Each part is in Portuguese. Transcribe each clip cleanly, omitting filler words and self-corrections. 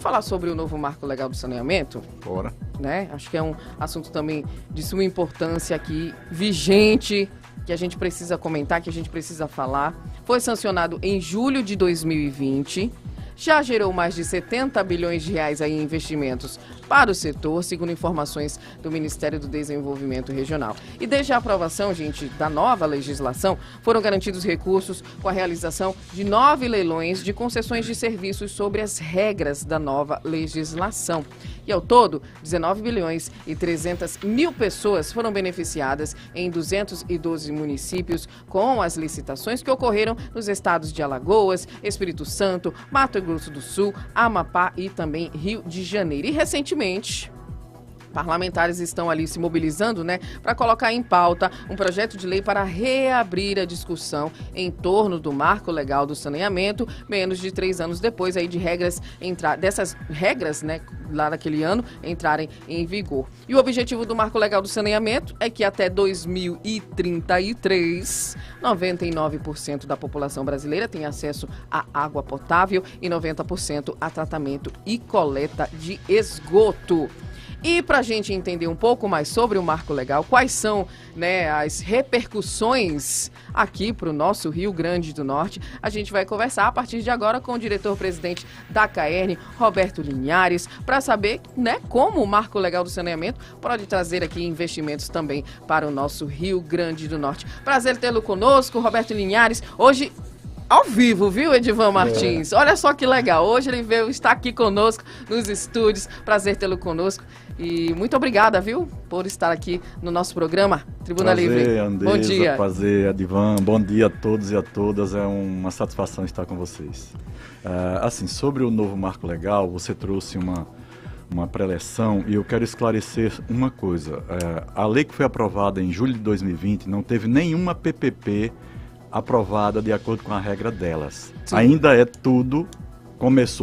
falar sobre o novo marco legal do saneamento? Bora. Né? Acho que é um assunto também de suma importância aqui, vigente, que a gente precisa comentar, que a gente precisa falar. Foi sancionado em julho de 2020. Já gerou mais de 70 bilhões de reais aí em investimentos para o setor, segundo informações do Ministério do Desenvolvimento Regional. E desde a aprovação, gente, da nova legislação, foram garantidos recursos com a realização de 9 leilões de concessões de serviços sobre as regras da nova legislação. E ao todo, 19 bilhões e 300 mil pessoas foram beneficiadas em 212 municípios com as licitações que ocorreram nos estados de Alagoas, Espírito Santo, Mato Grosso do Sul, Amapá e também Rio de Janeiro. E recentemente, parlamentares estão ali se mobilizando, né, para colocar em pauta um projeto de lei para reabrir a discussão em torno do marco legal do saneamento, menos de 3 anos depois aí de dessas regras, né, lá naquele ano, entrarem em vigor. E o objetivo do marco legal do saneamento é que até 2033, 99% da população brasileira tenha acesso à água potável e 90% a tratamento e coleta de esgoto. E para a gente entender um pouco mais sobre o marco legal, quais são, né, as repercussões aqui para o nosso Rio Grande do Norte, a gente vai conversar a partir de agora com o diretor-presidente da CAERN, Roberto Linhares, para saber, né, como o marco legal do saneamento pode trazer aqui investimentos também para o nosso Rio Grande do Norte. Prazer tê-lo conosco, Roberto Linhares. Hoje, ao vivo, viu, Edivan Martins? Olha só que legal. Hoje ele veio estar aqui conosco nos estúdios. Prazer tê-lo conosco. E muito obrigada, viu, por estar aqui no nosso programa Tribuna Livre. Andresa, bom dia. Prazer, Edivan. Bom dia a todos e a todas. É uma satisfação estar com vocês. Assim, sobre o novo marco legal, você trouxe uma preleção e eu quero esclarecer uma coisa. A lei que foi aprovada em julho de 2020 não teve nenhuma PPP aprovada de acordo com a regra delas. Sim. Ainda é tudo,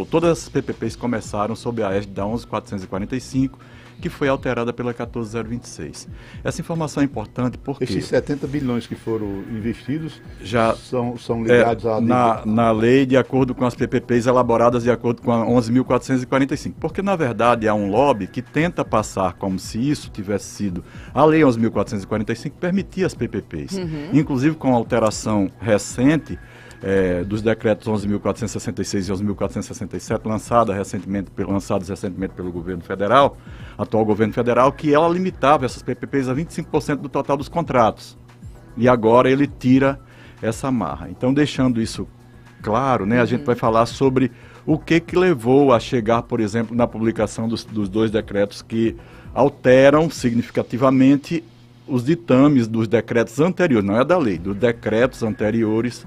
todas as PPPs começaram sob a égide da 11.445, que foi alterada pela 14.026. Essa informação é importante porque... Esses 70 bilhões que foram investidos já são ligados na lei de acordo com as PPPs elaboradas de acordo com a 11.445. Porque, na verdade, há um lobby que tenta passar como se isso tivesse sido a lei 11.445 que permitia as PPPs. Inclusive, com a alteração recente dos decretos 11.466 e 11.467 lançados recentemente pelo governo federal, atual governo federal, que ela limitava essas PPPs a 25% do total dos contratos. E agora ele tira essa amarra. Então, deixando isso claro, né, a gente vai falar sobre o que levou a chegar, por exemplo, na publicação dos 2 decretos que alteram significativamente os ditames dos decretos anteriores, não é da lei, dos decretos anteriores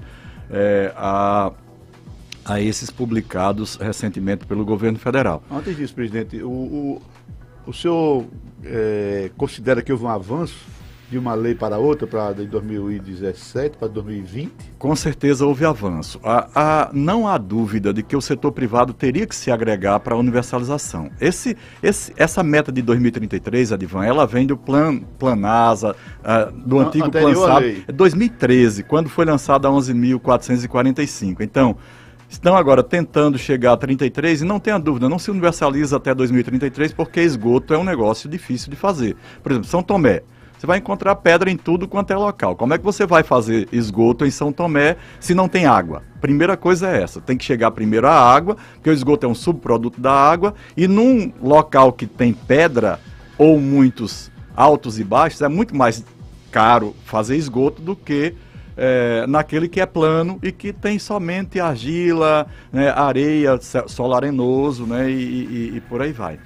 a esses publicados recentemente pelo governo federal. Antes disso, presidente, o senhor considera que houve um avanço de uma lei para outra, de 2017 para 2020? Com certeza houve avanço. Não há dúvida de que o setor privado teria que se agregar para a universalização. Essa meta de 2033, Edivan, ela vem do Planasa, do antigo Plansab, 2013, quando foi lançada a 11.445. Então, estão agora tentando chegar a 33 e não tenha dúvida, não se universaliza até 2033 porque esgoto é um negócio difícil de fazer. Por exemplo, São Tomé. Você vai encontrar pedra em tudo quanto é local. Como é que você vai fazer esgoto em São Tomé se não tem água? Primeira coisa é essa, tem que chegar primeiro a água, porque o esgoto é um subproduto da água, e num local que tem pedra, ou muitos altos e baixos, é muito mais caro fazer esgoto do que naquele que é plano e que tem somente argila, né, areia, solo arenoso, né, e por aí vai.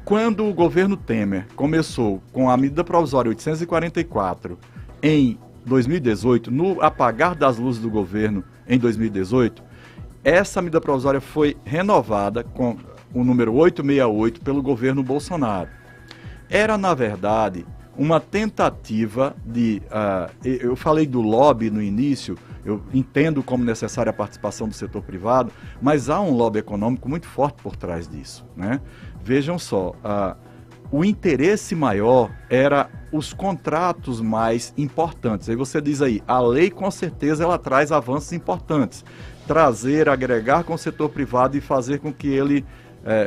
Quando o governo Temer começou com a medida provisória 844 em 2018, no apagar das luzes do governo em 2018, essa medida provisória foi renovada com o número 868 pelo governo Bolsonaro. Era, na verdade, uma tentativa de... eu falei do lobby no início, eu entendo como necessária a participação do setor privado, mas há um lobby econômico muito forte por trás disso, né? Vejam só, o interesse maior era os contratos mais importantes. Aí você diz aí, a lei com certeza ela traz avanços importantes. Trazer, agregar com o setor privado e fazer com que ele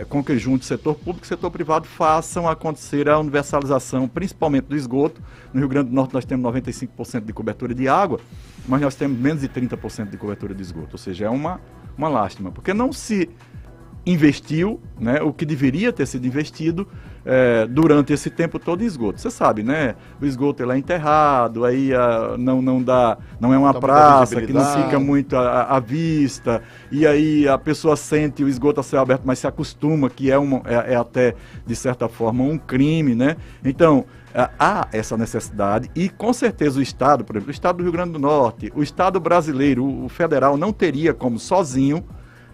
com que junte setor público e setor privado façam acontecer a universalização, principalmente do esgoto. No Rio Grande do Norte nós temos 95% de cobertura de água, mas nós temos menos de 30% de cobertura de esgoto, ou seja, é uma lástima, porque não se investiu, né, o que deveria ter sido investido durante esse tempo todo em esgoto. Você sabe, né? O esgoto ele é enterrado, aí não é uma praça que não fica muito à vista, e aí a pessoa sente o esgoto a céu aberto, mas se acostuma que é até, de certa forma, um crime, né? Então, há essa necessidade e, com certeza, o Estado, por exemplo, o Estado do Rio Grande do Norte, o Estado brasileiro, o federal, não teria como sozinho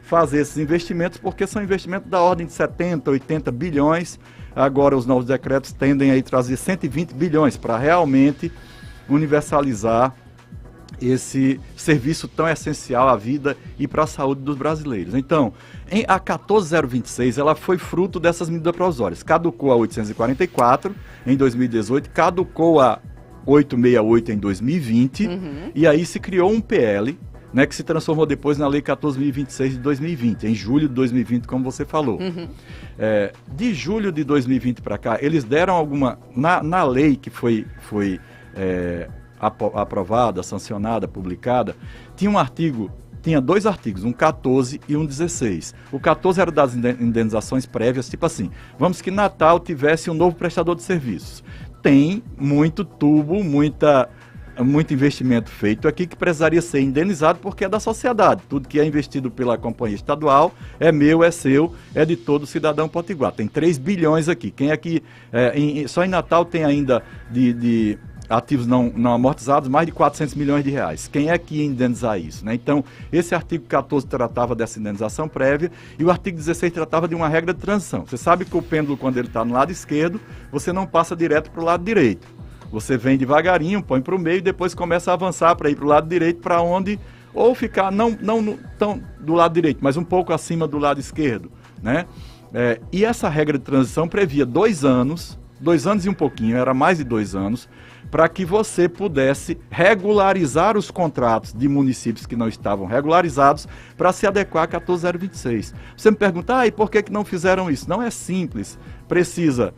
fazer esses investimentos, porque são investimentos da ordem de 70, 80 bilhões. Agora os novos decretos tendem a trazer 120 bilhões para realmente universalizar esse serviço tão essencial à vida e para a saúde dos brasileiros. Então, a 14026, ela foi fruto dessas medidas provisórias. Caducou a 844 em 2018, caducou a 868 em 2020, e aí se criou um PL, né, que se transformou depois na Lei 14.026 de 2020, em julho de 2020, como você falou. De julho de 2020 para cá, eles deram alguma... Na lei que foi aprovada, sancionada, publicada, tinha dois artigos, um 14 e um 16. O 14 era das indenizações prévias, tipo assim, vamos que Natal tivesse um novo prestador de serviços. Tem muito tubo, muito investimento feito aqui que precisaria ser indenizado porque é da sociedade. Tudo que é investido pela companhia estadual é meu, é seu, é de todo cidadão potiguar. Tem 3 bilhões aqui. Quem aqui, só em Natal tem ainda de ativos não amortizados mais de 400 milhões de reais. Quem é que ia indenizar isso, né? Então, esse artigo 14 tratava dessa indenização prévia e o artigo 16 tratava de uma regra de transição. Você sabe que o pêndulo, quando ele está no lado esquerdo, você não passa direto para o lado direito. Você vem devagarinho, põe para o meio e depois começa a avançar para ir para o lado direito, para onde, ou ficar não tão do lado direito, mas um pouco acima do lado esquerdo, né? E essa regra de transição previa 2 anos e um pouquinho, era mais de 2 anos, para que você pudesse regularizar os contratos de municípios que não estavam regularizados para se adequar a 14.026. Você me pergunta, e por que não fizeram isso? Não é simples, precisa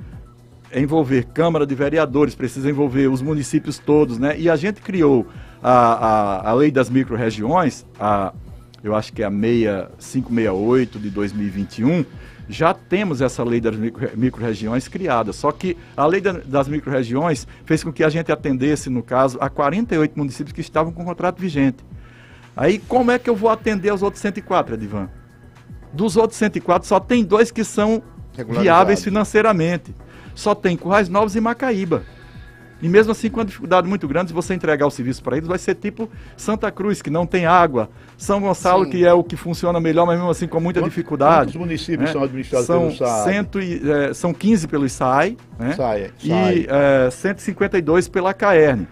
envolver Câmara de Vereadores, precisa envolver os municípios todos, né? E a gente criou a Lei das Micro-Regiões, eu acho que é a 568 de 2021, já temos essa Lei das Micro-Regiões criada, só que a Lei das Micro-Regiões fez com que a gente atendesse, no caso, a 48 municípios que estavam com contrato vigente. Aí, como é que eu vou atender aos outros 104, Edivan? Dos outros 104, só tem 2 que são viáveis financeiramente. Só tem Currais Novos e Macaíba. E mesmo assim, com uma dificuldade muito grande, se você entregar o serviço para eles, vai ser tipo Santa Cruz, que não tem água. São Gonçalo, que é o que funciona melhor, mas mesmo assim com muita dificuldade. Quantos municípios são administrados pelo SAI? São 15 pelo SAI, né? E 152 pela CAERN.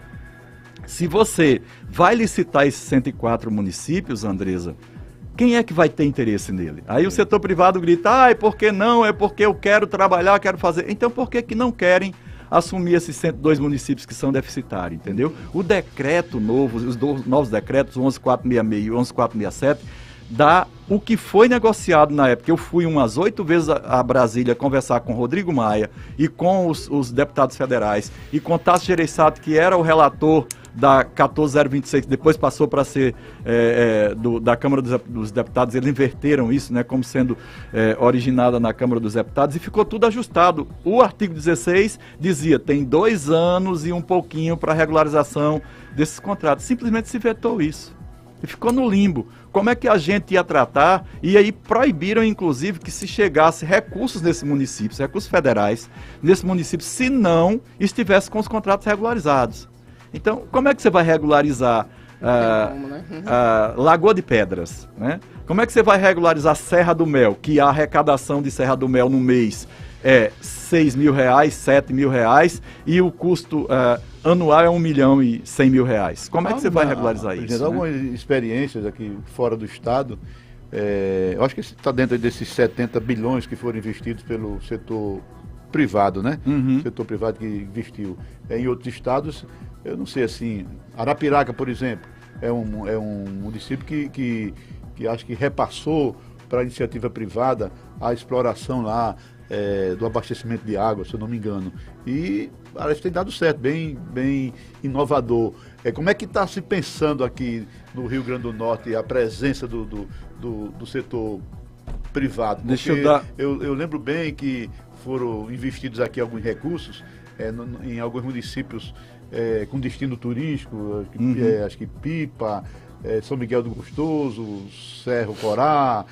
Se você vai licitar esses 104 municípios, Andresa, quem é que vai ter interesse nele? Aí o setor privado grita, por que não? É porque eu quero trabalhar, quero fazer. Então, por que não querem assumir esses 102 municípios que são deficitários, entendeu? O decreto novo, os novos decretos, o 11.466 e o 11.467, dá o que foi negociado na época. Eu fui umas 8 vezes a Brasília conversar com Rodrigo Maia e com os deputados federais e com Tasso Gereissati, que era o relator da 14.026, depois passou para ser da Câmara dos Deputados. Eles inverteram isso, né, como sendo originada na Câmara dos Deputados, e ficou tudo ajustado. O artigo 16 dizia, tem 2 anos e um pouquinho para regularização desses contratos. Simplesmente se vetou isso. E ficou no limbo. Como é que a gente ia tratar? E aí proibiram, inclusive, que se chegasse recursos nesses municípios, recursos federais, nesses municípios, se não estivesse com os contratos regularizados. Então, como é que você vai regularizar Lagoa de Pedras, né? Como é que você vai regularizar Serra do Mel, que a arrecadação de Serra do Mel no mês é R$6 mil, R$7 mil, e o custo anual é R$1 milhão e R$100 mil. Como é que você vai regularizar isso? Algumas experiências aqui fora do estado, eu acho que está dentro desses 70 bilhões que foram investidos pelo setor privado, né? O setor privado que investiu em outros estados. Eu não sei, assim, Arapiraca, por exemplo, é um município que acho que repassou para a iniciativa privada a exploração lá do abastecimento de água, se eu não me engano. E parece que tem dado certo, bem inovador. Como é que está se pensando aqui no Rio Grande do Norte a presença do setor privado? Porque eu lembro bem que foram investidos aqui alguns recursos em alguns municípios com destino turístico, acho que Pipa, São Miguel do Gostoso, Cerro Corá,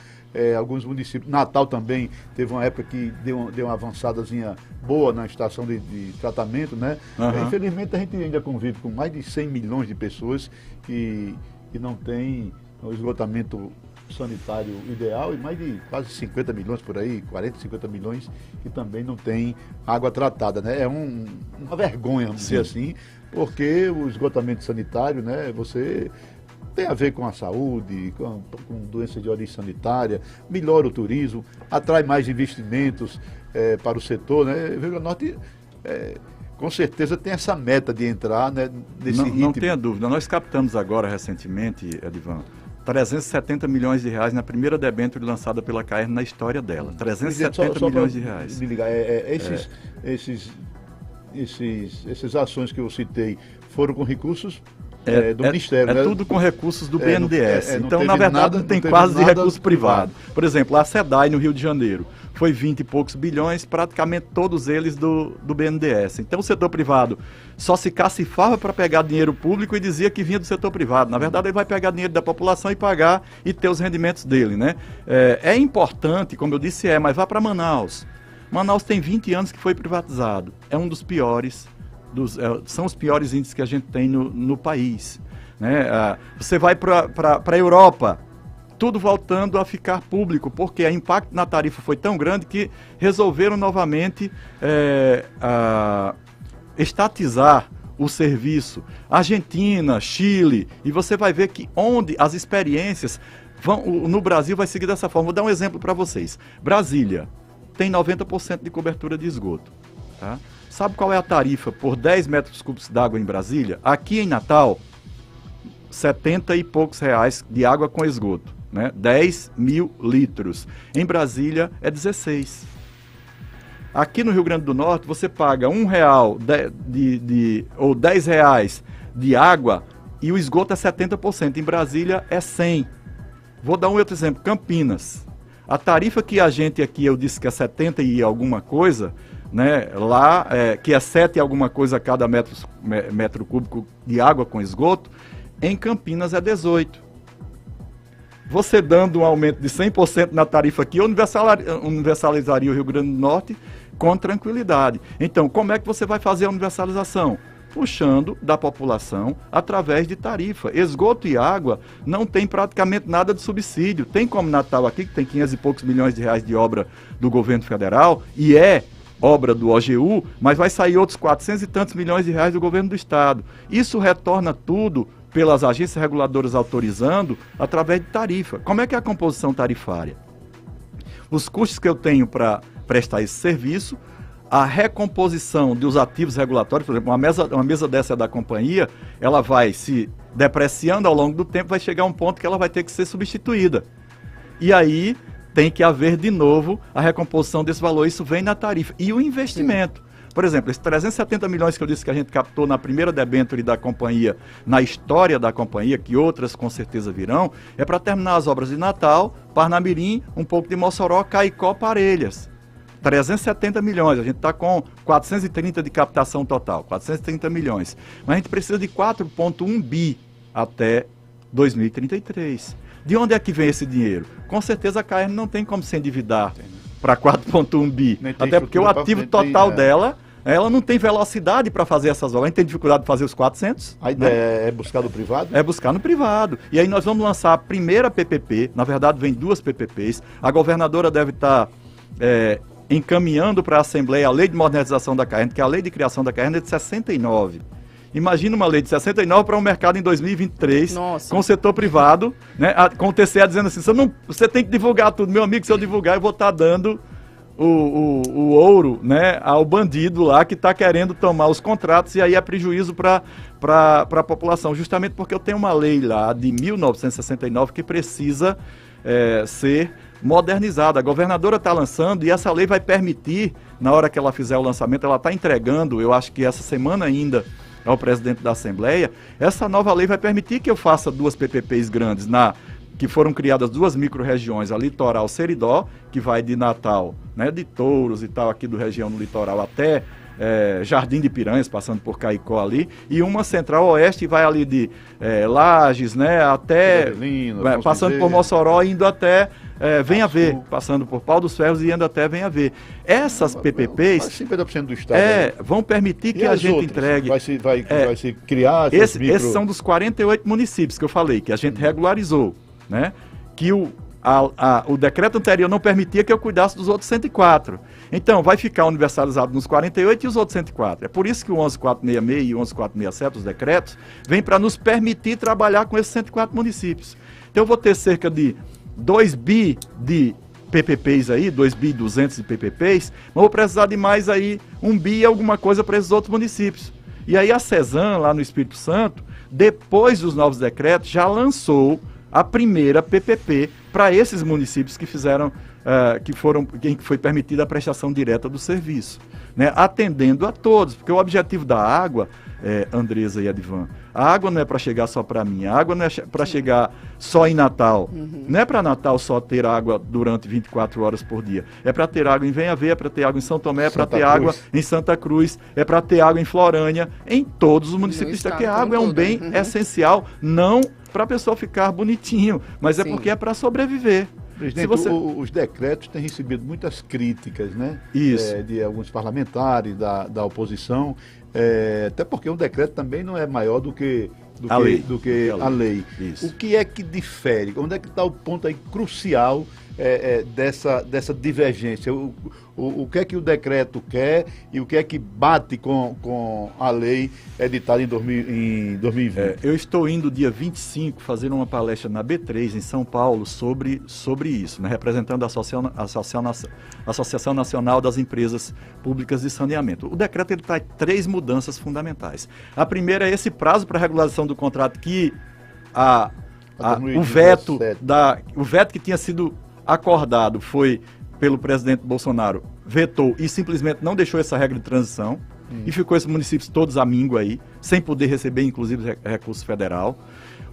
alguns municípios. Natal também teve uma época que deu uma avançadazinha boa na estação de tratamento, né? Infelizmente a gente ainda convive com mais de 100 milhões de pessoas que não tem o esgotamento sanitário ideal e mais de quase 50 milhões por aí, 40, 50 milhões que também não tem água tratada, né? É uma vergonha, vamos dizer assim, porque o esgotamento sanitário, né, você tem a ver com a saúde, com doenças de origem sanitária, melhora o turismo, atrai mais investimentos para o setor, né? O Rio Grande do Norte com certeza tem essa meta de entrar, né, nesse ritmo. Não tenha dúvida. Nós captamos agora recentemente, Edivan, 370 milhões de reais na primeira debênture lançada pela Caern na história dela. 370 milhões de reais. Essas ações que eu citei foram com recursos do Ministério. Né? Tudo com recursos do BNDES. Então, na verdade, não tem quase de recurso privado. Por exemplo, a SEDAI no Rio de Janeiro foi 20 e poucos bilhões, praticamente todos eles do BNDES. Então, o setor privado só se cacifava para pegar dinheiro público e dizia que vinha do setor privado. Na verdade, ele vai pegar dinheiro da população e pagar e ter os rendimentos dele, né? É importante, como eu disse, mas vá para Manaus. Manaus tem 20 anos que foi privatizado. É um dos piores, são os piores índices que a gente tem no país, né? Você vai para a Europa, tudo voltando a ficar público, porque o impacto na tarifa foi tão grande que resolveram novamente estatizar o serviço. Argentina, Chile, e você vai ver que onde as experiências no Brasil vai seguir dessa forma. Vou dar um exemplo para vocês. Brasília tem 90% de cobertura de esgoto. Tá? Sabe qual é a tarifa por 10 metros cúbicos d'água em Brasília? Aqui em Natal, 70 e poucos reais de água com esgoto. Né? 10 mil litros. Em Brasília é 16. Aqui no Rio Grande do Norte, você paga R$1 ou R$10 de água e o esgoto é 70%. Em Brasília é 100. Vou dar um outro exemplo. Campinas. A tarifa que a gente aqui, eu disse que é 70 e alguma coisa, né? Lá, que é 7 e alguma coisa a cada metro cúbico de água com esgoto, em Campinas é 18. Você dando um aumento de 100% na tarifa aqui, universalizaria o Rio Grande do Norte com tranquilidade. Então, como é que você vai fazer a universalização? Puxando da população através de tarifa. Esgoto e água não tem praticamente nada de subsídio. Tem como Natal aqui, que tem 500 e poucos milhões de reais de obra do governo federal, e obra do OGU, mas vai sair outros 400 e tantos milhões de reais do governo do estado. Isso retorna tudo pelas agências reguladoras autorizando através de tarifa. Como é que é a composição tarifária? Os custos que eu tenho para prestar esse serviço, a recomposição dos ativos regulatórios, por exemplo, uma mesa dessa da companhia, ela vai se depreciando ao longo do tempo, vai chegar a um ponto que ela vai ter que ser substituída. E aí tem que haver de novo a recomposição desse valor, isso vem na tarifa. E o investimento. Por exemplo, esses 370 milhões que eu disse que a gente captou na primeira debênture da companhia, na história da companhia, que outras com certeza virão, é para terminar as obras de Natal, Parnamirim, um pouco de Mossoró, Caicó, Parelhas. 370 milhões, a gente está com 430 de captação total, 430 milhões. Mas a gente precisa de 4,1 bi até 2033. De onde é que vem esse dinheiro? Com certeza a Caern não tem como se endividar para 4,1 bi, até porque o ativo total dela, ela não tem velocidade para fazer essas obras. A gente tem dificuldade de fazer os 400. A ideia é buscar no privado? É buscar no privado. E aí nós vamos lançar a primeira PPP, na verdade vem 2 PPPs, a governadora deve estar encaminhando para a Assembleia a lei de modernização da Caern, que é a lei de criação da Caern é de 69. Imagina uma lei de 69 para um mercado em 2023, Nossa. Com o setor privado, né, com o TCE dizendo assim, você tem que divulgar tudo. Meu amigo, se eu divulgar, eu vou estar dando o ouro, né, ao bandido lá que está querendo tomar os contratos, e aí é prejuízo para a população. Justamente porque eu tenho uma lei lá de 1969 que precisa ser modernizada. A governadora está lançando e essa lei vai permitir, na hora que ela fizer o lançamento, ela está entregando, eu acho que essa semana ainda, ao presidente da Assembleia, essa nova lei vai permitir que eu faça 2 PPPs grandes, que foram criadas 2 micro-regiões, a Litoral Seridó, que vai de Natal, né, de Touros e tal, aqui do região no litoral, até Jardim de Piranhas, passando por Caicó ali, e uma Central-Oeste, vai ali de Lages, né, até, passando por Mossoró, indo até Venha Ver, passando por Pau dos Ferros e indo até Venha Ver. Essas PPPs 50% do estado vão permitir que a gente entregue. Vai se criar esses são dos 48 municípios que eu falei, que a gente regularizou, né? Que o decreto anterior não permitia que eu cuidasse dos outros 104. Então, vai ficar universalizado nos 48 e os outros 104. É por isso que o 11.466 e o 11.467, os decretos, vêm para nos permitir trabalhar com esses 104 municípios. Então, eu vou ter cerca de 2 bi de PPPs aí, 2 bi 200 de PPPs, mas vou precisar de mais aí 1 bi e alguma coisa para esses outros municípios. E aí a CESAM, lá no Espírito Santo, depois dos novos decretos, já lançou a primeira PPP para esses municípios que fizeram, em que foi permitida a prestação direta do serviço, né? Atendendo a todos, porque o objetivo da água, Andresa e Edivan, a água não é para chegar só para mim, a água não é para chegar só em Natal, não é para Natal só ter água durante 24 horas por dia, é para ter água em Venha Ver, é para ter água em São Tomé, é para ter água em Santa Cruz, é para ter água em Florânia, em todos os municípios, porque a água é um bem essencial, não para a pessoa ficar bonitinho, mas é porque é para sobreviver. Presidente, os decretos têm recebido muitas críticas, né? Isso. De alguns parlamentares, da oposição, até porque um decreto também não é maior do que a lei. Isso. O que é que difere? Onde é que está o ponto aí crucial dessa divergência? O que é que o decreto quer e o que é que bate com a lei editada em 2020? Eu estou indo dia 25 fazer uma palestra na B3 em São Paulo sobre isso, né, representando a Associação Nacional das Empresas Públicas de Saneamento. O decreto ele traz 3 mudanças fundamentais. A primeira é esse prazo para regulação do contrato que o veto que tinha sido acordado foi pelo presidente Bolsonaro, vetou e simplesmente não deixou essa regra de transição e ficou esses municípios todos amínguos aí, sem poder receber inclusive recurso federal.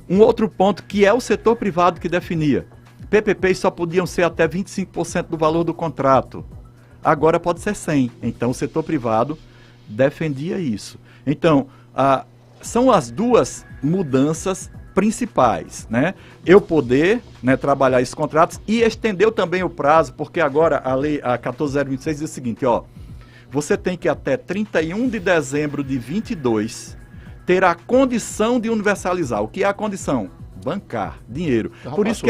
Um outro ponto que é o setor privado que definia, PPPs só podiam ser até 25% do valor do contrato, agora pode ser 100%, então o setor privado defendia isso. Então, são as 2 mudanças principais, né? Eu poder, né, trabalhar esses contratos e estendeu também o prazo, porque agora a lei, a 14.026 diz o seguinte, você tem que até 31 de dezembro de 22 ter a condição de universalizar. O que é a condição? Bancar, dinheiro. Por isso que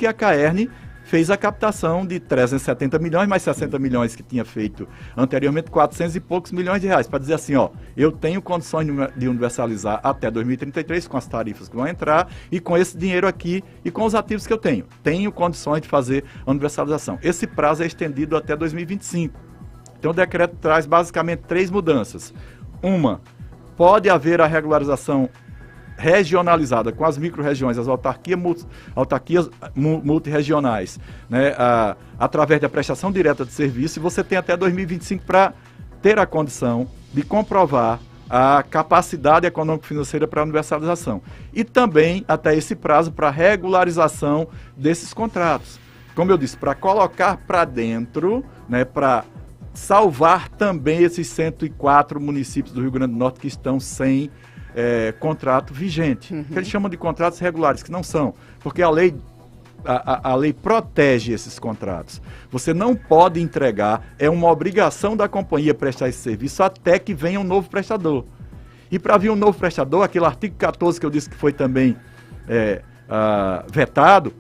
a Caerne fez a captação de 370 milhões, mais 60 milhões que tinha feito anteriormente, 400 e poucos milhões de reais, para dizer assim, eu tenho condições de universalizar até 2033 com as tarifas que vão entrar e com esse dinheiro aqui e com os ativos que eu tenho condições de fazer a universalização. Esse prazo é estendido até 2025. Então o decreto traz basicamente 3 mudanças. Uma, pode haver a regularização regionalizada com as micro-regiões, as autarquias multirregionais, né, através da prestação direta de serviço, e você tem até 2025 para ter a condição de comprovar a capacidade econômico-financeira para a universalização. E também até esse prazo para regularização desses contratos. Como eu disse, para colocar para dentro, né, para salvar também esses 104 municípios do Rio Grande do Norte que estão sem contrato vigente, que eles chamam de contratos regulares, que não são, porque a lei protege esses contratos. Você não pode entregar, é uma obrigação da companhia prestar esse serviço até que venha um novo prestador. E para vir um novo prestador, aquele artigo 14 que eu disse que foi também vetado,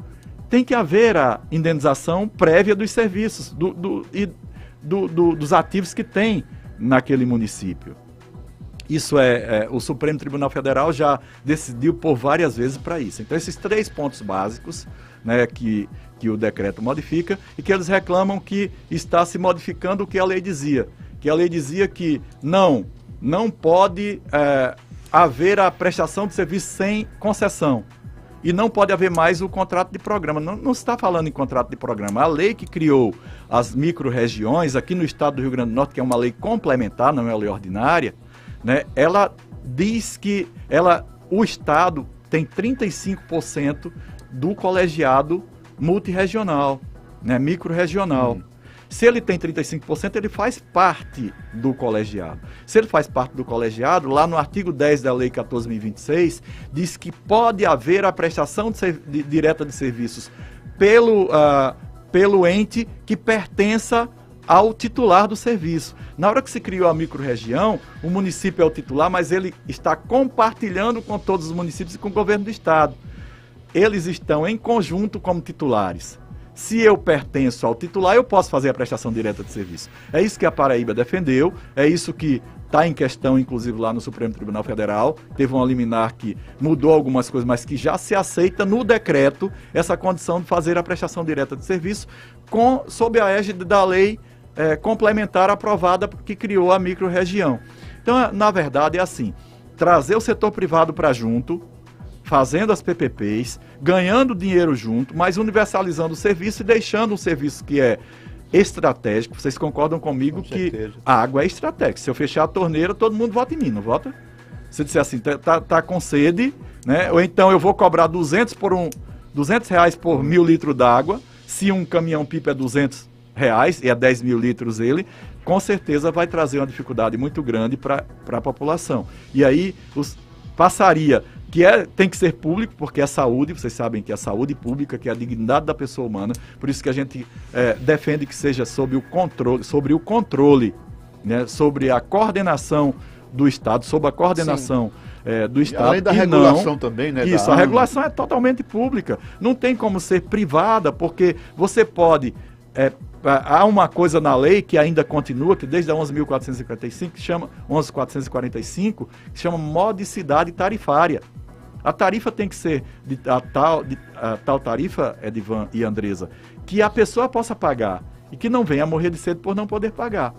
tem que haver a indenização prévia dos serviços, dos ativos que tem naquele município. Isso o Supremo Tribunal Federal já decidiu por várias vezes para isso. Então, esses 3 pontos básicos, né, que o decreto modifica e que eles reclamam que está se modificando o que a lei dizia. Que a lei dizia que não pode haver a prestação de serviço sem concessão. e não pode haver mais o contrato de programa. Não se está falando em contrato de programa. A lei que criou as micro-regiões aqui no estado do Rio Grande do Norte, que é uma lei complementar, não é uma lei ordinária, né, ela diz que o estado tem 35% do colegiado multirregional, né, micro-regional. Se ele tem 35%, ele faz parte do colegiado. Se ele faz parte do colegiado, lá no artigo 10 da Lei 14.026, diz que pode haver a prestação direta de serviços pelo ente que pertença ao titular do serviço. Na hora que se criou a microrregião, o município é o titular, mas ele está compartilhando com todos os municípios e com o governo do estado. Eles estão em conjunto como titulares. Se eu pertenço ao titular, eu posso fazer a prestação direta de serviço. É isso que a Paraíba defendeu, é isso que está em questão, inclusive, lá no Supremo Tribunal Federal. Teve uma liminar que mudou algumas coisas, mas que já se aceita no decreto essa condição de fazer a prestação direta de serviço sob a égide da lei complementar aprovada que criou a microrregião. Então, na verdade, é assim, trazer o setor privado para junto, fazendo as PPPs, ganhando dinheiro junto, mas universalizando o serviço e deixando um serviço que é estratégico. Vocês concordam comigo que a água é estratégica. Se eu fechar a torneira, todo mundo vota em mim, não vota? Se eu disser assim, tá com sede, né? Ou então eu vou cobrar R$200 por R$200 por 1.000 litros d'água. Se um caminhão-pipa é R$200 e é 10 mil litros ele, com certeza vai trazer uma dificuldade muito grande para a população. E aí passaria... tem que ser público, porque é saúde, vocês sabem que é a saúde pública, que é a dignidade da pessoa humana, por isso que a gente defende que seja sobre o controle, né, sobre a coordenação do Estado, sobre a coordenação do Estado. Além da regulação também, né? Isso, a regulação é totalmente pública, não tem como ser privada, porque você pode... há uma coisa na lei que ainda continua, que desde a 11.455, que chama 11.445, que chama modicidade tarifária. A tarifa tem que ser a tal tarifa, Edivan e Andresa, que a pessoa possa pagar e que não venha a morrer de sede por não poder pagar.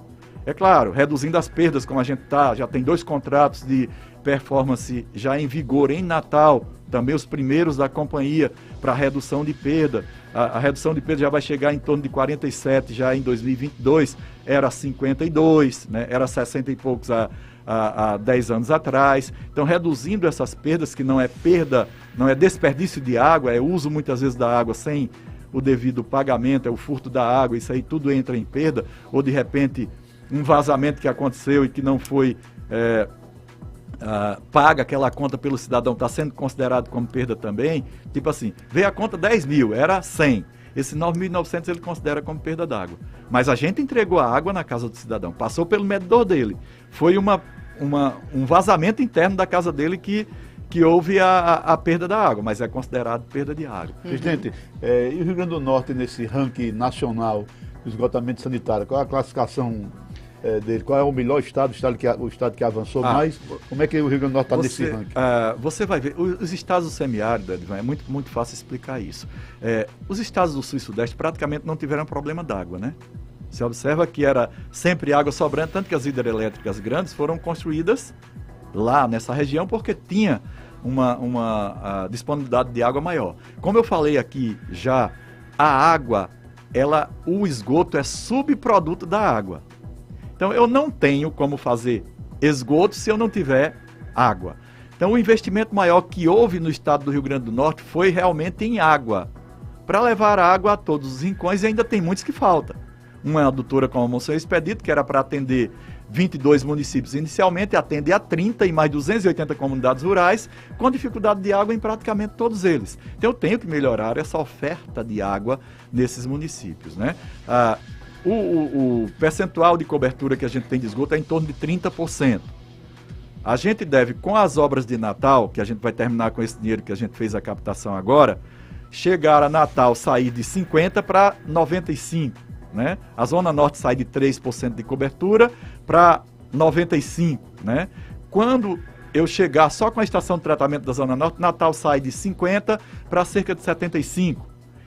É claro, reduzindo as perdas, como a gente já tem 2 contratos de performance já em vigor em Natal, também os primeiros da companhia para redução de perda. A redução de perda já vai chegar em torno de 47 já em 2022, era 52, né? Era 60 e poucos há 10 anos atrás. Então, reduzindo essas perdas, que não é perda, não é desperdício de água, é uso muitas vezes da água sem o devido pagamento, é o furto da água, isso aí tudo entra em perda, ou de repente um vazamento que aconteceu e que não foi paga aquela conta pelo cidadão, está sendo considerado como perda também. Tipo assim, veio a conta 10 mil, era 100. Esse 9.900 ele considera como perda d'água. Mas a gente entregou a água na casa do cidadão, passou pelo medidor dele. Foi um vazamento interno da casa dele que houve a perda da água, mas é considerado perda de água. Presidente, e o Rio Grande do Norte nesse ranking nacional de esgotamento sanitário, qual é a classificação dele? Qual é o melhor estado, o estado que avançou mais? Como é que o Rio Grande do Norte está nesse ranking? Você vai ver, os estados do semiárido, Edvan, é muito, muito fácil explicar isso. Os estados do sul e sudeste praticamente não tiveram problema d'água, né? Você observa que era sempre água sobrando, tanto que as hidrelétricas grandes foram construídas lá nessa região porque tinha uma disponibilidade de água maior. Como eu falei aqui já, a água, o esgoto é subproduto da água. Então, eu não tenho como fazer esgoto se eu não tiver água. Então, o investimento maior que houve no estado do Rio Grande do Norte foi realmente em água, para levar água a todos os rincões, e ainda tem muitos que faltam. Uma adutora como a Monsenhor Expedito, que era para atender 22 municípios inicialmente, atende a 30 e mais 280 comunidades rurais, com dificuldade de água em praticamente todos eles. Então, eu tenho que melhorar essa oferta de água nesses municípios, né? O percentual de cobertura que a gente tem de esgoto é em torno de 30%. A gente deve, com as obras de Natal, que a gente vai terminar com esse dinheiro que a gente fez a captação agora, chegar a Natal, sair de 50% para 95%. Né? A Zona Norte sai de 3% de cobertura para 95%. Né? Quando eu chegar só com a estação de tratamento da Zona Norte, Natal sai de 50% para cerca de 75%.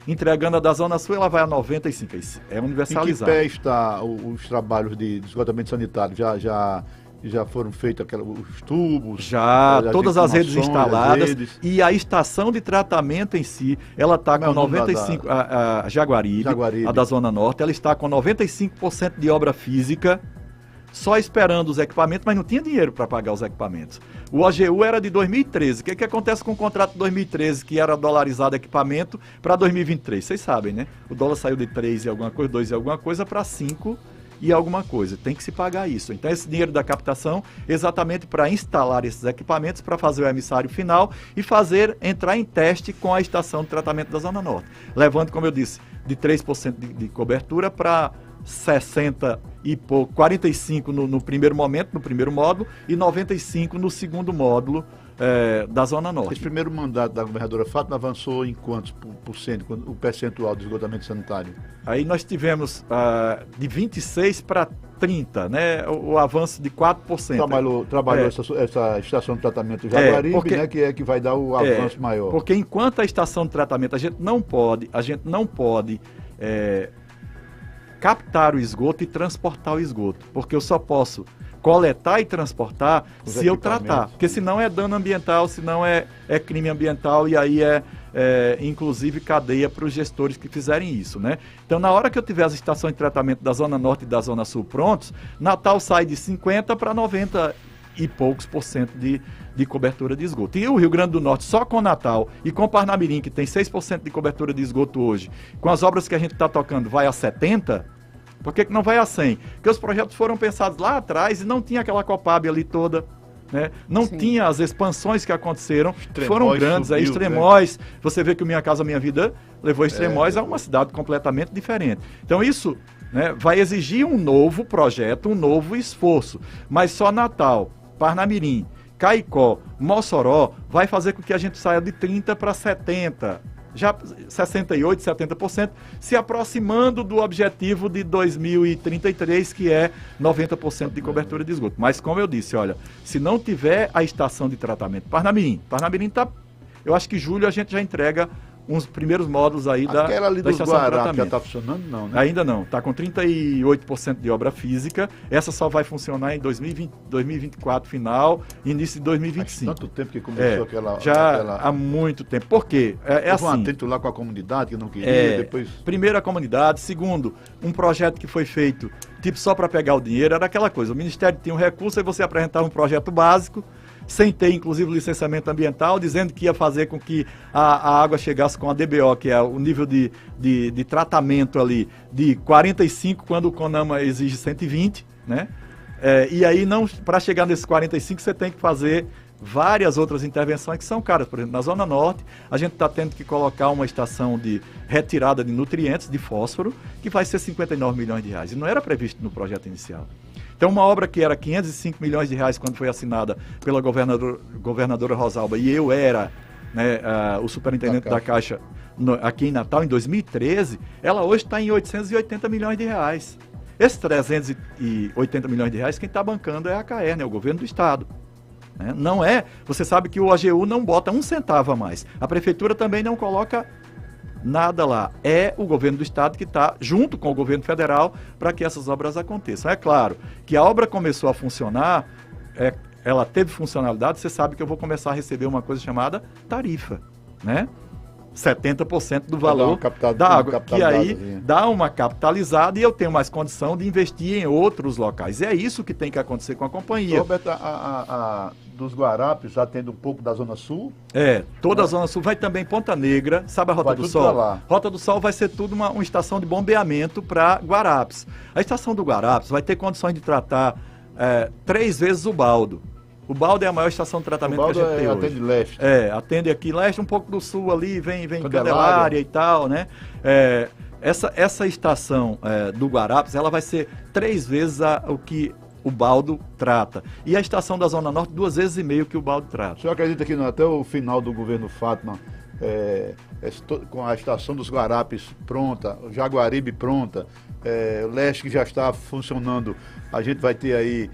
Entregando a da Zona Sul, ela vai a 95%. É universalizado. Em que pé está os trabalhos de esgotamento sanitário? Já já foram feitos os tubos. Já, todas as redes instaladas. E a estação de tratamento em si, ela está com 95%, a Jaguaribe, a da Zona Norte, ela está com 95% de obra física, só esperando os equipamentos, mas não tinha dinheiro para pagar os equipamentos. O AGU era de 2013. O que acontece com o contrato de 2013, que era dolarizado equipamento, para 2023? Vocês sabem, né? O dólar saiu de 3 e alguma coisa, 2 e alguma coisa, para 5 e alguma coisa. Tem que se pagar isso. Então, esse dinheiro da captação, exatamente para instalar esses equipamentos, para fazer o emissário final e fazer entrar em teste com a estação de tratamento da Zona Norte. Levando, como eu disse, de 3% de cobertura para 60 e pouco, 45 no primeiro momento, no primeiro módulo, e 95 no segundo módulo da Zona Norte. Esse primeiro mandato da governadora Fátima avançou em quantos por cento, o percentual do esgotamento sanitário? Aí nós tivemos de 26 para 30, né, o avanço de 4%. Trabalhou essa estação de tratamento Jaguaribe, né, que vai dar o avanço maior. Porque enquanto a estação de tratamento, a gente não pode captar o esgoto e transportar o esgoto, porque eu só posso coletar e transportar se eu tratar, porque senão é dano ambiental, senão é crime ambiental e aí inclusive cadeia para os gestores que fizerem isso, né? Então, na hora que eu tiver as estações de tratamento da Zona Norte e da Zona Sul prontos, Natal sai de 50% para 90% e poucos por cento de cobertura de esgoto. E o Rio Grande do Norte, só com Natal e com Parnamirim, que tem 6% de cobertura de esgoto hoje, com as obras que a gente está tocando, vai a 70%, por que não vai a 100%? Porque os projetos foram pensados lá atrás e não tinha aquela Copab ali toda, né? Não Sim. tinha as expansões que aconteceram, Extremóis foram grandes, subiu, Extremóis, né? Você vê que o Minha Casa Minha Vida levou Extremóis a uma cidade completamente diferente. Então isso, né, vai exigir um novo projeto, um novo esforço, mas só Natal, Parnamirim, Caicó, Mossoró vai fazer com que a gente saia de 30% para 70%, já 68%, 70%, se aproximando do objetivo de 2033, que é 90% de cobertura de esgoto. Mas como eu disse, olha, se não tiver a estação de tratamento, Parnamirim está, eu acho que julho a gente já entrega uns primeiros módulos aí da estação de tratamento. Já está funcionando, não, né? Ainda não, está com 38% de obra física, essa só vai funcionar em 2024 final, início de 2025. Faz tanto tempo que começou há muito tempo. Por quê? Assim, atento lá com a comunidade que não queria, depois... Primeiro a comunidade, segundo, um projeto que foi feito, tipo só para pegar o dinheiro, era aquela coisa, o Ministério tinha um recurso, aí você apresentava um projeto básico, sem ter, inclusive, licenciamento ambiental, dizendo que ia fazer com que a água chegasse com a DBO, que é o nível de tratamento ali, de 45, quando o CONAMA exige 120, né? E aí, para chegar nesses 45, você tem que fazer várias outras intervenções que são caras. Por exemplo, na Zona Norte, a gente está tendo que colocar uma estação de retirada de nutrientes, de fósforo, que vai ser 59 milhões de reais. E não era previsto no projeto inicial. Então, uma obra que era 505 milhões de reais quando foi assinada pela governadora Rosalba, e eu era, né, o superintendente da Caixa aqui em Natal, em 2013, ela hoje está em 880 milhões de reais. Esses 380 milhões de reais, quem está bancando é a CAER, né, o governo do Estado. Né? Não é, você sabe que o AGU não bota um centavo a mais. A Prefeitura também não coloca nada lá. É o governo do Estado que está junto com o governo federal para que essas obras aconteçam. É claro que a obra começou a funcionar, ela teve funcionalidade, você sabe que eu vou começar a receber uma coisa chamada tarifa, né? 70% do valor da água, que aí dá uma capitalizada e eu tenho mais condição de investir em outros locais. E é isso que tem que acontecer com a companhia. Roberto, dos Guarapes já tendo um pouco da Zona Sul? Toda a Zona Sul, vai também Ponta Negra, sabe a Rota do Sol? Rota do Sol vai ser tudo uma estação de bombeamento para Guarapes. A estação do Guarapes vai ter condições de tratar 3 vezes o baldo. O balde é a maior estação de tratamento que a gente tem hoje. Atende leste. Atende aqui leste, um pouco do sul ali, vem Candelária e tal, né? Essa estação do Guarapes, ela vai ser 3 vezes o que o baldo trata. E a estação da Zona Norte, 2,5 vezes que o baldo trata. O senhor acredita que até o final do governo Fátima, com a estação dos Guarapes pronta, Jaguaribe pronta, o leste que já está funcionando, a gente vai ter aí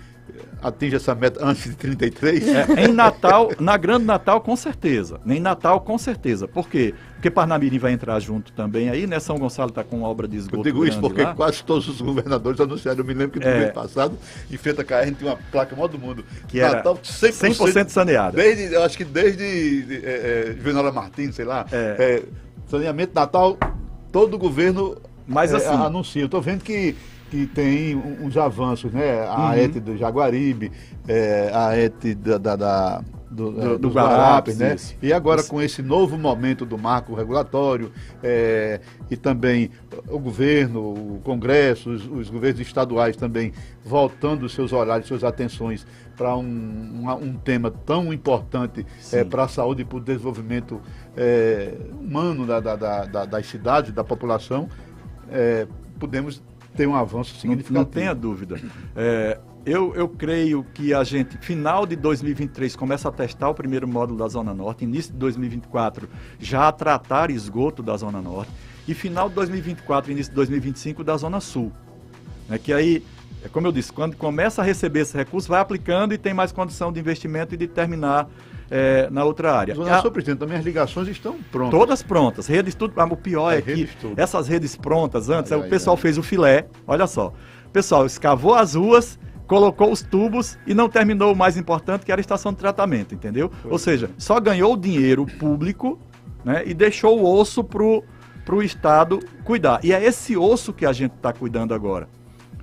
atinja essa meta antes de 33? Em Natal, na Grande Natal, com certeza. Em Natal, com certeza. Por quê? Porque Parnamirim vai entrar junto também aí, né? São Gonçalo está com obra de esgoto. Eu digo isso porque lá. quase todos os governadores anunciaram. Eu me lembro que no mês passado, em frente à KR, tinha uma placa maior do mundo. Que Natal, era 100% saneada. Eu acho que desde Juvenal Martins, sei lá. Saneamento Natal, todo o governo anuncia. Eu estou vendo que tem uns avanços, né? A ET do Jaguaribe, a ET dos Guarapes, né? Isso. E agora com esse novo momento do marco regulatório e também o governo, o Congresso, os governos estaduais também voltando seus olhares, suas atenções para um tema tão importante para a saúde e para o desenvolvimento humano das cidades, da população, podemos ter um avanço significativo. Não tenha dúvida. Eu creio que a gente, final de 2023, começa a testar o primeiro módulo da Zona Norte, início de 2024, já a tratar esgoto da Zona Norte, e final de 2024, início de 2025, da Zona Sul. Que aí, como eu disse, quando começa a receber esse recurso, vai aplicando e tem mais condição de investimento e de terminar na outra área. Senhor presidente, também as ligações estão prontas. Todas prontas. Redes tudo. O pior é que essas redes prontas antes, o pessoal fez o filé, olha só. O pessoal escavou as ruas, colocou os tubos e não terminou o mais importante, que era a estação de tratamento, entendeu? Ou seja, só ganhou o dinheiro público, né, e deixou o osso pro Estado cuidar. E é esse osso que a gente está cuidando agora.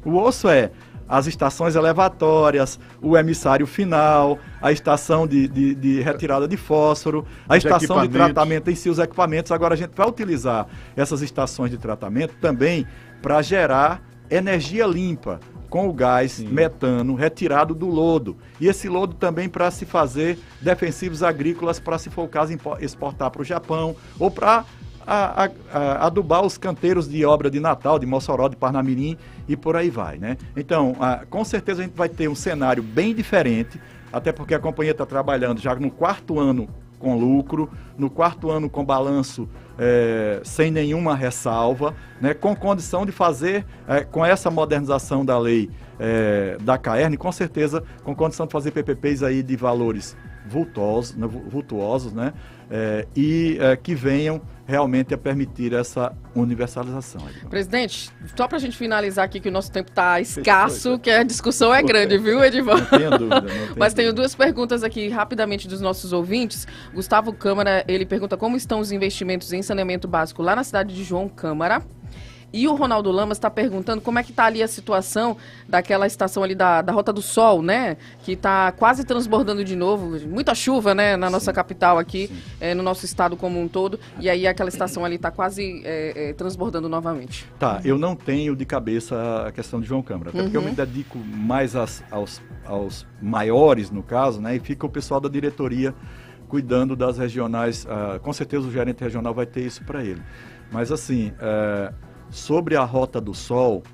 O osso é as estações elevatórias, o emissário final, a estação de retirada de fósforo, a estação de tratamento em si, os equipamentos. Agora a gente vai utilizar essas estações de tratamento também para gerar energia limpa, com o gás metano retirado do lodo. E esse lodo também para se fazer defensivos agrícolas, para, se for o caso, exportar para o Japão ou para adubar os canteiros de obra de Natal, de Mossoró, de Parnamirim e por aí vai, né? Então, com certeza a gente vai ter um cenário bem diferente, até porque a companhia está trabalhando já no 4º ano com lucro, no 4º ano com balanço sem nenhuma ressalva, né, com condição de fazer, com essa modernização da lei da CAERN, com certeza, com condição de fazer PPPs aí de valores vultuosos, né, que venham realmente a permitir essa universalização. Presidente, só para a gente finalizar aqui, que o nosso tempo está escasso, que a discussão é grande, viu, Edivan? Não tenha dúvida. Mas tenho duas perguntas aqui, rapidamente, dos nossos ouvintes. Gustavo Câmara, ele pergunta como estão os investimentos em saneamento básico lá na cidade de João Câmara. E o Ronaldo Lamas está perguntando como é que está ali a situação daquela estação ali da Rota do Sol, né? Que está quase transbordando de novo. Muita chuva, né? Na nossa capital aqui, no nosso estado como um todo. E aí aquela estação ali está quase transbordando novamente. Tá, eu não tenho de cabeça a questão de João Câmara. Até porque eu me dedico mais aos maiores, no caso, né? E fica o pessoal da diretoria cuidando das regionais. Com certeza o gerente regional vai ter isso para ele. Mas assim... Sobre a Rota do Sol,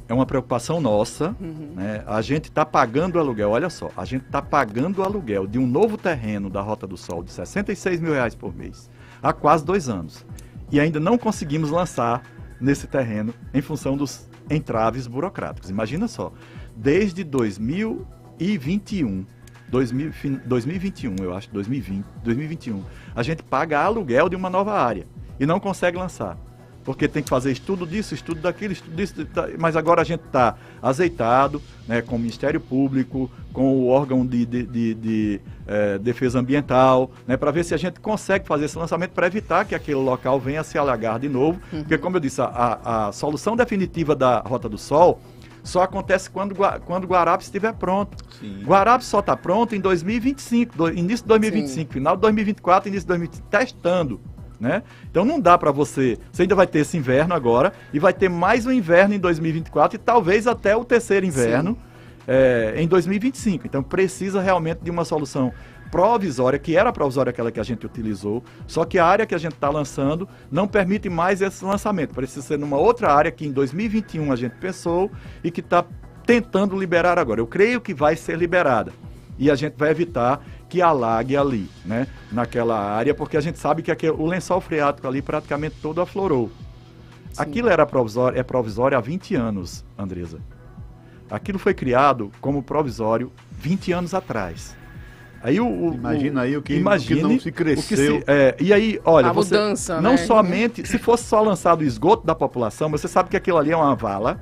é uma preocupação nossa, né? A gente está pagando o aluguel, olha só, a gente está pagando o aluguel de um novo terreno da Rota do Sol de R$66 mil por mês, há quase 2 anos. E ainda não conseguimos lançar nesse terreno em função dos entraves burocráticos. Imagina só, desde 2021, eu acho, 2021, a gente paga aluguel de uma nova área e não consegue lançar. Porque tem que fazer estudo disso, estudo daquilo, estudo disso, mas agora a gente está azeitado, né, com o Ministério Público, com o órgão de defesa ambiental, né, para ver se a gente consegue fazer esse lançamento para evitar que aquele local venha a se alagar de novo, porque, como eu disse, a solução definitiva da Rota do Sol só acontece quando o Guarapes estiver pronto. Sim. Guarapes só está pronto em 2025, início de 2025, final de 2024, início de 2025, testando. Né? Então não dá para você ainda vai ter esse inverno agora e vai ter mais um inverno em 2024 e talvez até o terceiro inverno em 2025. Então precisa realmente de uma solução provisória, que era provisória aquela que a gente utilizou, só que a área que a gente está lançando não permite mais esse lançamento, precisa ser numa outra área que em 2021 a gente pensou e que está tentando liberar agora. Eu creio que vai ser liberada e a gente vai evitar que alague ali, né, naquela área, porque a gente sabe que o lençol freático ali praticamente todo aflorou. Sim. Aquilo é provisório há 20 anos, Andresa. Aquilo foi criado como provisório 20 anos atrás. Aí imagina aí o que não se cresceu. E aí, olha, a mudança, não né? somente, se fosse só lançado o esgoto da população, você sabe que aquilo ali é uma vala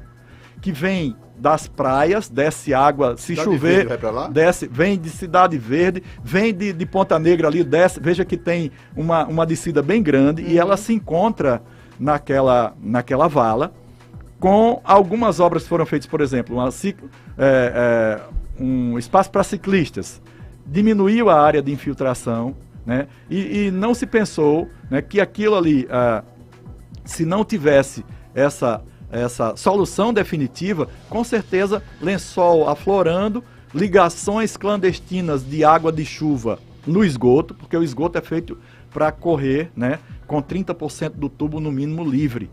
que vem das praias, desce água, se Cidade chover, Verde vai pra lá? desce, vem de Cidade Verde, vem de Ponta Negra ali, desce, veja que tem uma descida bem grande e ela se encontra naquela vala, com algumas obras que foram feitas, por exemplo, um espaço para ciclistas, diminuiu a área de infiltração, né? E não se pensou, né, que aquilo ali, se não tivesse essa solução definitiva, com certeza lençol aflorando, ligações clandestinas de água de chuva no esgoto, porque o esgoto é feito para correr, né, com 30% do tubo no mínimo livre.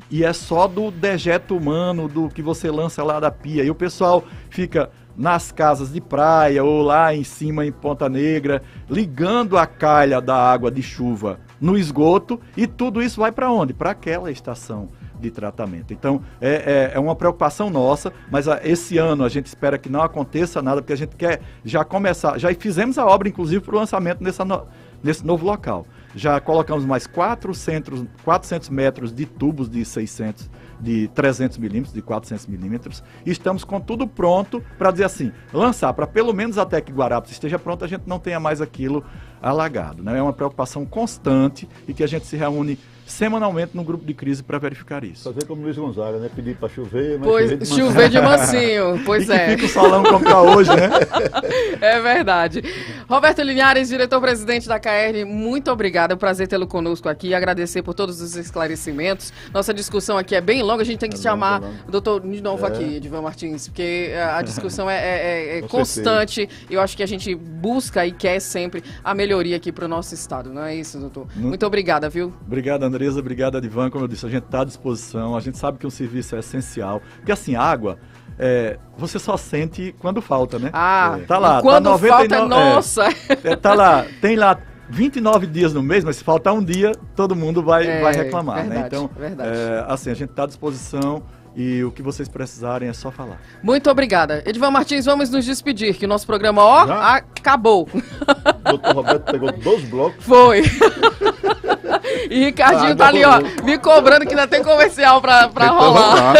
E é só do dejeto humano, do que você lança lá da pia. E o pessoal fica nas casas de praia ou lá em cima em Ponta Negra, ligando a calha da água de chuva no esgoto, e tudo isso vai para onde? Para aquela estação de tratamento. Então, é uma preocupação nossa, mas esse ano a gente espera que não aconteça nada, porque a gente quer já começar, já fizemos a obra, inclusive, para o lançamento nesse novo local. Já colocamos mais 400 metros de tubos de 300 milímetros, de 400 milímetros, e estamos com tudo pronto para dizer assim, lançar, para pelo menos até que Guarapes esteja pronto, a gente não tenha mais aquilo alagado, né? É uma preocupação constante e que a gente se reúne semanalmente no grupo de crise para verificar isso. Fazer como Luiz Gonzaga, né? Pedir para chover, mas chover de mansinho. Pois e que fica o salão como está hoje, né? É verdade. Roberto Linhares, diretor-presidente da CAERN, muito obrigado. É um prazer tê-lo conosco aqui. Agradecer por todos os esclarecimentos. Nossa discussão aqui é bem longa. A gente tem que chamar o doutor de novo aqui, Edivan Martins, porque a discussão é constante. Eu acho que a gente busca e quer sempre a melhoria aqui para o nosso estado. Não é isso, doutor? Muito obrigada, viu? Obrigado, Andresa. Obrigado, Edivan. Como eu disse, a gente está à disposição. A gente sabe que um serviço é essencial. Porque assim, água, você só sente quando falta, né? Tá lá. Quando tá 99, falta, nossa! Tá lá, tem lá 29 dias no mês, mas se faltar um dia, todo mundo vai reclamar, verdade, né? Então, assim, a gente está à disposição. E o que vocês precisarem é só falar. Muito obrigada. Edivan Martins, vamos nos despedir, que o nosso programa, acabou. O doutor Roberto pegou 2 blocos. Foi. E Ricardinho tá ali, me cobrando que ainda tem comercial pra rolar.